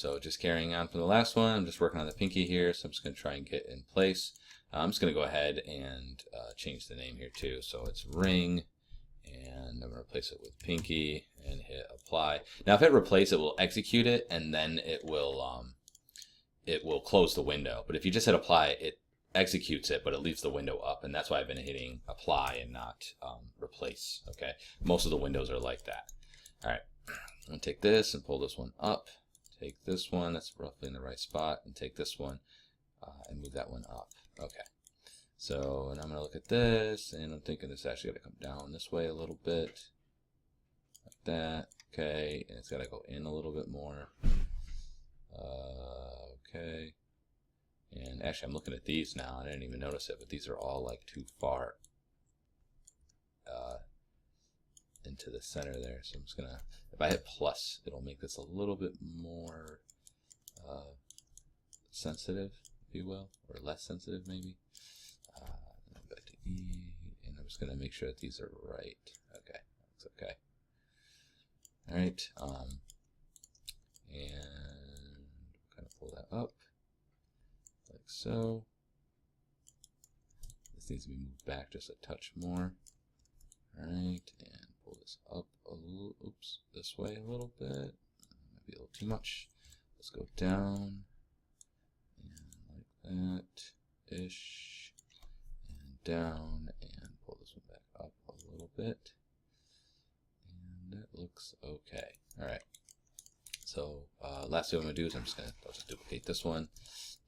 So just carrying on from the last one, I'm just working on the pinky here, so I'm just going to try and get in place. I'm just going to go ahead and change the name here too. So it's ring, and I'm going to replace it with pinky and hit apply. Now if I hit replace, it will execute it, and then it will close the window. But if you just hit apply, it executes it, but it leaves the window up, and that's why I've been hitting apply and not replace. Okay, most of the windows are like that. All right, I'm going to take this and pull this one up. Take this one, that's roughly in the right spot, and take this one and move that one up. Okay, so and I'm going to look at this, and I'm thinking this actually got to come down this way a little bit, like that. Okay, and it's got to go in a little bit more. Okay, and actually I'm looking at these now, and I didn't even notice it, but these are all like too far into the center there. So I'm just gonna, if I hit plus, it'll make this a little bit more sensitive, if you will, or less sensitive maybe. Back to E, and I'm just gonna make sure that these are right. Okay, that's okay. All right, and kind of pull that up like so. This needs to be moved back just a touch more. All right, and pull this up a little, oops, this way a little bit. Might be a little too much. Let's go down, and like that, ish, and down, and pull this one back up a little bit. And that looks okay. All right. So last thing I'm gonna do is I'll just duplicate this one,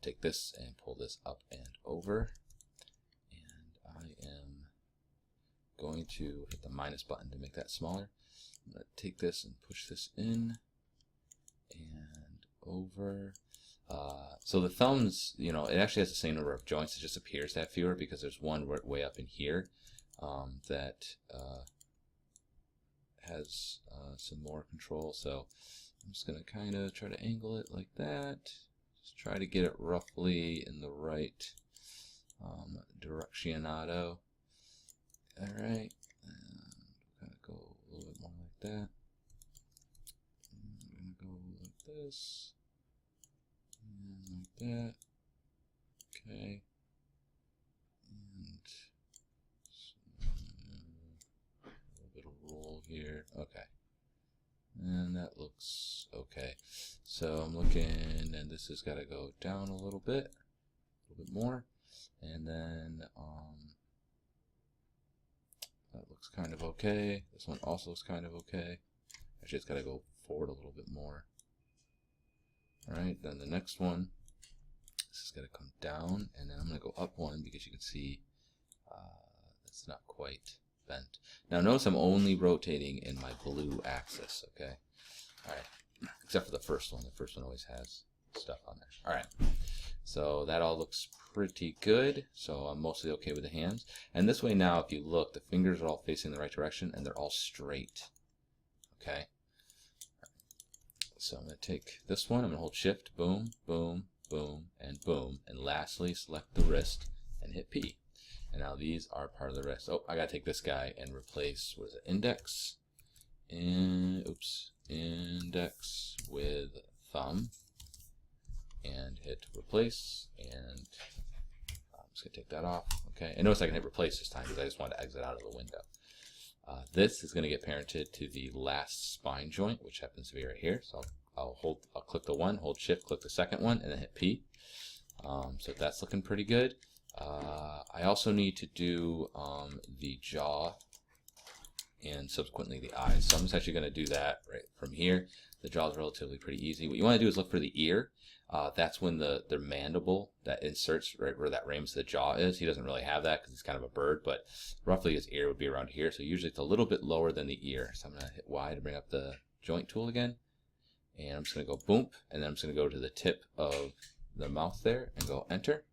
take this and pull this up and over, and I am going to hit the minus button to make that smaller. I'm going to take this and push this in and over. So the thumbs, you know, it actually has the same number of joints. It just appears to have fewer because there's one way up in here that has some more control. So I'm just going to kind of try to angle it like that. Just try to get it roughly in the right directionado. Alright, and kind of go a little bit more like that. And I'm going to go like this, and like that. Okay, and a little bit of roll here. Okay, and that looks okay. So I'm looking, and this has got to go down a little bit more, and then that looks kind of okay. This one also looks kind of okay. Actually, it's got to go forward a little bit more. Alright, then the next one, this is going to come down, and then I'm going to go up one because you can see it's not quite bent. Now notice I'm only rotating in my blue axis, okay? Alright, except for the first one. The first one always has stuff on there. Alright, so that all looks pretty good. So I'm mostly okay with the hands. And this way now, if you look, the fingers are all facing the right direction and they're all straight. Okay? So I'm going to take this one, I'm going to hold shift, boom, boom, boom, and boom. And lastly, select the wrist and hit P. And now these are part of the wrist. Oh, I got to take this guy and replace, what is it, index? And, oops, index with thumb. And hit replace, and I'm just going to take that off. Okay, and notice I can hit replace this time because I just want to exit out of the window. This is going to get parented to the last spine joint, which happens to be right here. So I'll click the one, hold shift, click the second one, and then hit P. So that's looking pretty good. I also need to do the jaw and subsequently the eyes. So I'm just actually going to do that right from here. The jaw is relatively pretty easy. What you want to do is look for the ear. That's when the mandible that inserts right where that rams the jaw is. He doesn't really have that because he's kind of a bird, but roughly his ear would be around here. So usually it's a little bit lower than the ear. So I'm going to hit Y to bring up the joint tool again. And I'm just going to go boom, and then I'm just going to go to the tip of the mouth there and go enter.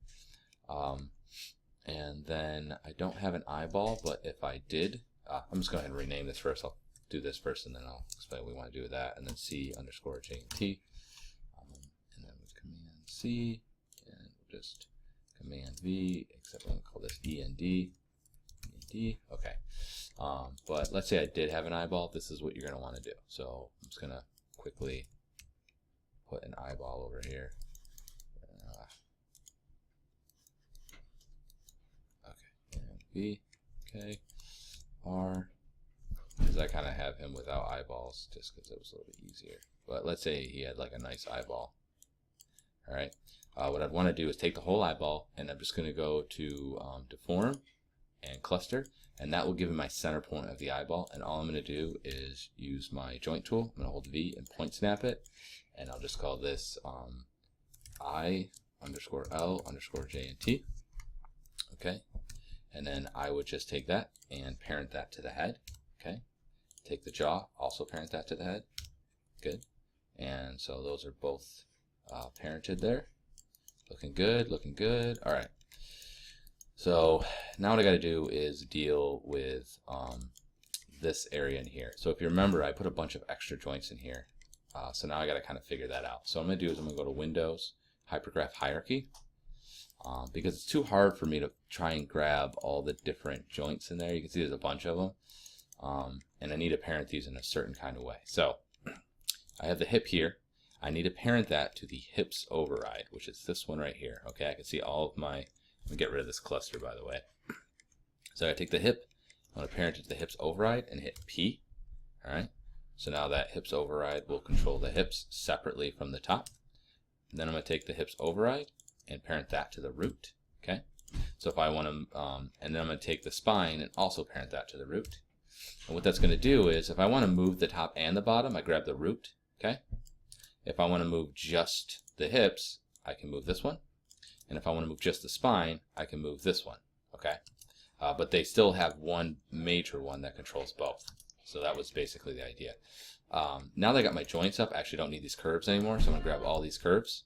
And then I don't have an eyeball, but if I did, I'm just going to go ahead and rename this first. I'll do this first, and then I'll explain what we want to do with that, and then C_J&T. And then with Command C, and we'll just Command V, except I'm going to call this END. Okay. But let's say I did have an eyeball. This is what you're going to want to do. So I'm just going to quickly put an eyeball over here. Okay, and B, okay, R, because I kind of have him without eyeballs just because it was a little bit easier. But let's say he had like a nice eyeball. All right, what I'd want to do is take the whole eyeball, and I'm just going to go to deform and cluster, and that will give me my center point of the eyeball. And all I'm going to do is use my joint tool. I'm going to hold V and point snap it, and I'll just call this I_L_J and T. Okay, and then I would just take that and parent that to the head. Okay, take the jaw, also parent that to the head. Good, and so those are both parented there. Looking good, looking good. All right. So now what I got to do is deal with this area in here. So if you remember, I put a bunch of extra joints in here. So now I got to kind of figure that out. So what I'm going to do is I'm going to go to Windows, Hypergraph Hierarchy, because it's too hard for me to try and grab all the different joints in there. You can see there's a bunch of them, and I need to parent these in a certain kind of way. So I have the hip here. I need to parent that to the hips override, which is this one right here. Okay, I can see all of my, let me get rid of this cluster, by the way. So I take the hip, I'm going to parent it to the hips override and hit P. All right, so now that hips override will control the hips separately from the top. And then I'm going to take the hips override and parent that to the root. Okay, so if I want to, and then I'm going to take the spine and also parent that to the root. And what that's going to do is if I want to move the top and the bottom, I grab the root. Okay. If I want to move just the hips, I can move this one. And if I want to move just the spine, I can move this one. Okay, but they still have one major one that controls both. So that was basically the idea. Now that I got my joints up, I actually don't need these curves anymore. So I'm going to grab all these curves,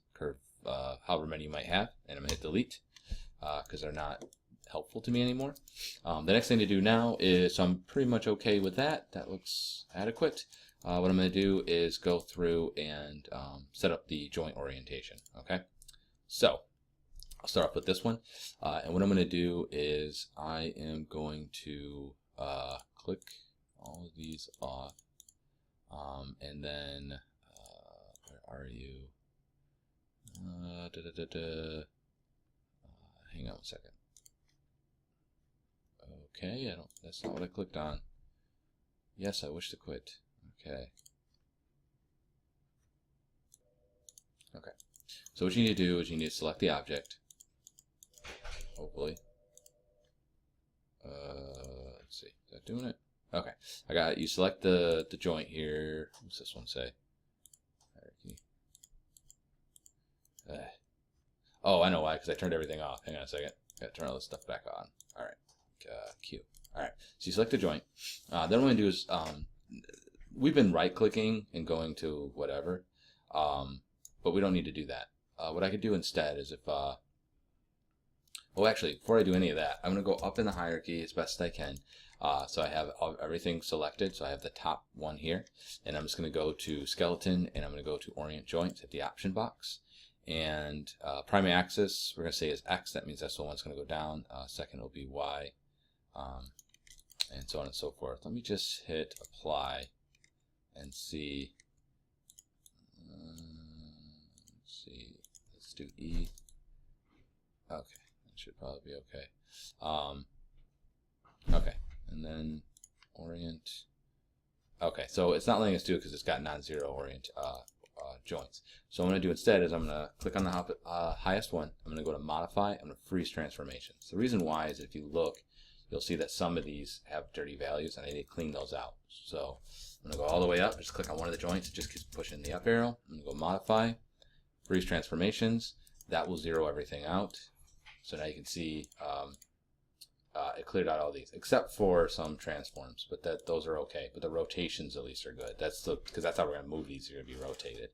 however many you might have, and I'm going to hit delete because they're not helpful to me anymore. The next thing to do now is, so I'm pretty much okay with that. That looks adequate. What I'm going to do is go through and set up the joint orientation. Okay, so I'll start off with this one, and what I'm going to do is I am going to click all of these off, and then where are you? Hang on a second. Okay, that's not what I clicked on. Yes, I wish to quit. Okay. Okay. So what you need to do is you need to select the object. Hopefully. Let's see. Is that doing it? Okay. I got it. You select the joint here. What's this one say? Hierarchy. Oh, I know why. Because I turned everything off. Hang on a second. Got to turn all this stuff back on. All right. Q. All right. So you select the joint. Then what I'm going to do is we've been right-clicking and going to whatever, but we don't need to do that. What I could do instead is if, well, actually, before I do any of that, I'm going to go up in the hierarchy as best I can. So I have everything selected. So I have the top one here, and I'm just going to go to skeleton, and I'm going to go to Orient Joints at the option box. And primary axis, we're going to say is X. That means that's the one that's going to go down. Second will be Y, and so on and so forth. Let me just hit apply and see. Let's see. Let's do E. Okay, that should probably be okay. Okay, and then orient. Okay, so it's not letting us do it because it's got non-zero orient joints. So what I'm going to do instead is I'm going to click on the highest one. I'm going to go to modify. I'm going to freeze transformations. The reason why is if you look, you'll see that some of these have dirty values, and I need to clean those out. So I'm going to go all the way up. Just click on one of the joints. It just keeps pushing the up arrow. I'm going to go modify, freeze transformations. That will zero everything out. So now you can see it cleared out all these, except for some transforms, but those are okay. But the rotations at least are good. Because that's how we're going to move these. They're going to be rotated.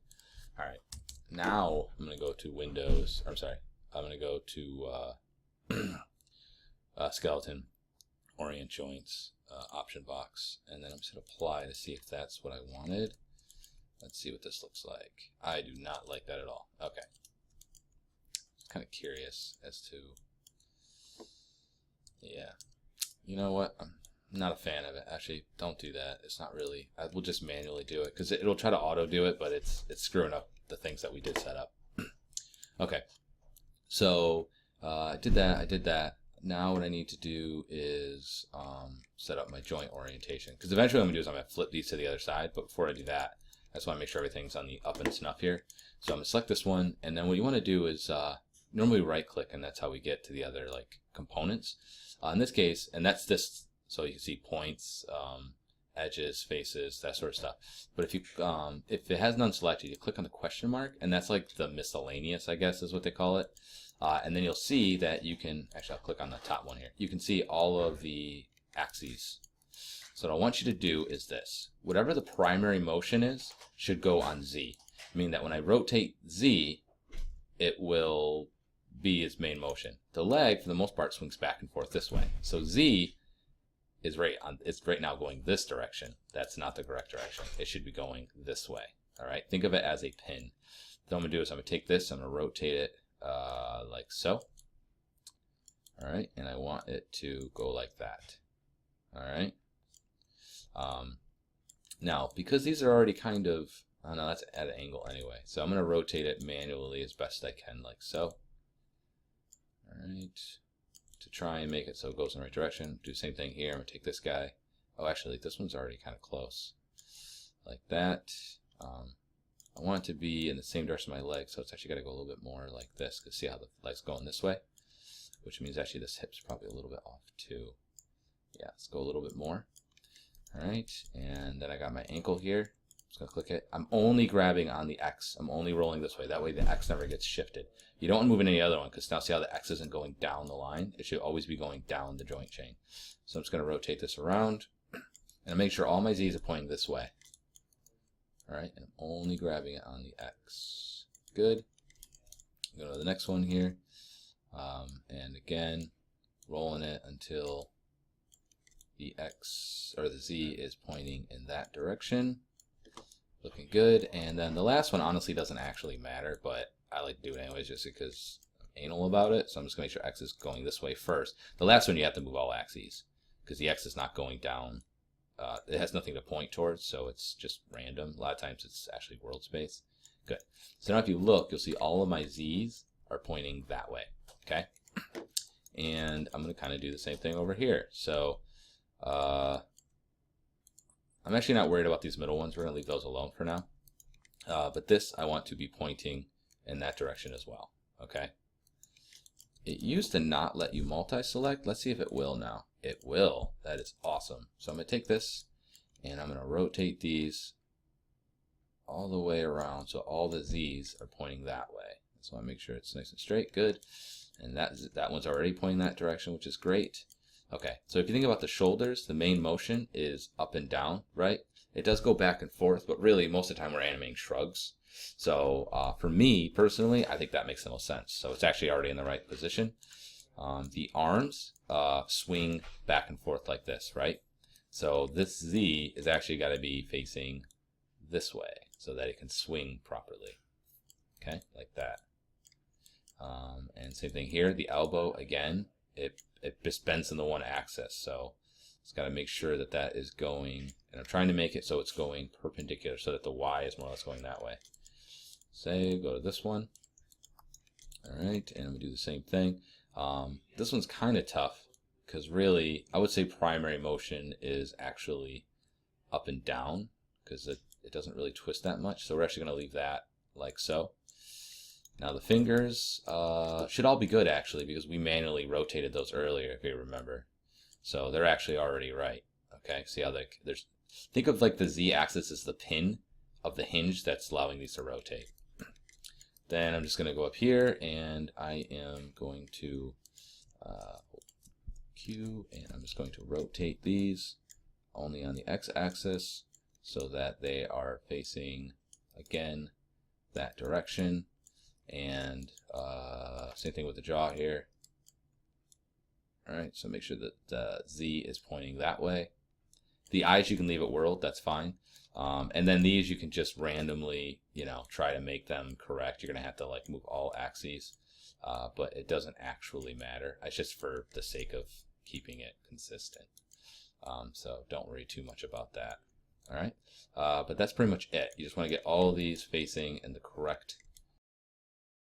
All right. Now I'm going to go to Windows. I'm sorry. I'm going to go to skeleton, Orient Joints, option box, and then I'm just going to apply to see if that's what I wanted. Let's see what this looks like. I do not like that at all. Okay. Kind of curious as to, yeah, you know what, I'm not a fan of it. Actually, don't do that. It's not really, we'll just manually do it because it'll try to auto do it, but it's screwing up the things that we did set up. Okay, so I did that. Now what I need to do is set up my joint orientation, because eventually what I'm going to do is I'm going to flip these to the other side, but before I do that, I just want to make sure everything's on the up and snuff here. So I'm going to select this one, and then what you want to do is normally right click, and that's how we get to the other like components. In this case, and that's this, so you can see points, edges, faces, that sort of stuff. But if you if it has none selected, you click on the question mark, and that's like the miscellaneous, I guess is what they call it. And then you'll see that you can, actually I'll click on the top one here. You can see all of the axes. So what I want you to do is this. Whatever the primary motion is should go on Z. Meaning that when I rotate Z, it will be its main motion. The leg, for the most part, swings back and forth this way. So Z is it's right now going this direction. That's not the correct direction. It should be going this way. All right, think of it as a pin. What I'm going to do is I'm going to take this, I'm going to rotate it like so. All right, and I want it to go like that. All right. Now, because these are already kind of, oh no, that's at an angle anyway. So I'm going to rotate it manually as best I can, like so. All right. To try and make it so it goes in the right direction. Do the same thing here. I'm going to take this guy. Oh, actually, this one's already kind of close. Like that. I want it to be in the same direction as my leg, so it's actually got to go a little bit more like this, because see how the leg's going this way? Which means actually this hip's probably a little bit off too. Yeah, let's go a little bit more. All right, and then I got my ankle here. I'm just going to click it. I'm only grabbing on the X. I'm only rolling this way. That way the X never gets shifted. You don't want to move in any other one, because now see how the X isn't going down the line? It should always be going down the joint chain. So I'm just going to rotate this around, and make sure all my Z's are pointing this way. All right, and I'm only grabbing it on the X. Good. Go to the next one here, and again, rolling it until the X or the Z is pointing in that direction. Looking good. And then the last one honestly doesn't actually matter, but I like to do it anyways just because I'm anal about it. So I'm just going to make sure X is going this way first. The last one you have to move all axes, because the X is not going down. It has nothing to point towards, so it's just random. A lot of times it's actually world space. Good. So now if you look, you'll see all of my Z's are pointing that way. Okay. And I'm going to kind of do the same thing over here. So I'm actually not worried about these middle ones. We're going to leave those alone for now. But this I want to be pointing in that direction as well. Okay. It used to not let you multi-select. Let's see if it will now. It will. That is awesome. So I'm going to take this and I'm going to rotate these all the way around so all the Z's are pointing that way. So I make sure it's nice and straight. Good. And that one's already pointing that direction, which is great. Okay, so if you think about the shoulders, the main motion is up and down, right? It does go back and forth, but really most of the time we're animating shrugs. So for me personally, I think that makes the most sense. So it's actually already in the right position. The arms swing back and forth like this, right? So this Z is actually got to be facing this way so that it can swing properly. Okay, like that. And same thing here, the elbow, again, it just bends in the one axis. So it's got to make sure that that is going, and I'm trying to make it so it's going perpendicular so that the Y is more or less going that way. Save, go to this one. All right, and I'm gonna do the same thing. This one's kind of tough because really I would say primary motion is actually up and down because it doesn't really twist that much. So we're actually going to leave that like so. Now the fingers should all be good actually because we manually rotated those earlier if you remember. So they're actually already right. Okay, see how there's, think of like the Z axis as the pin of the hinge that's allowing these to rotate. Then I'm just going to go up here and I am going to Q and I'm just going to rotate these only on the X axis so that they are facing again that direction. And same thing with the jaw here. All right, so make sure that Z is pointing that way. The eyes you can leave at world, that's fine. And then these you can just randomly, try to make them correct. You're gonna have to like move all axes, but it doesn't actually matter. It's just for the sake of keeping it consistent. So don't worry too much about that. All right, but that's pretty much it. You just want to get all these facing in the correct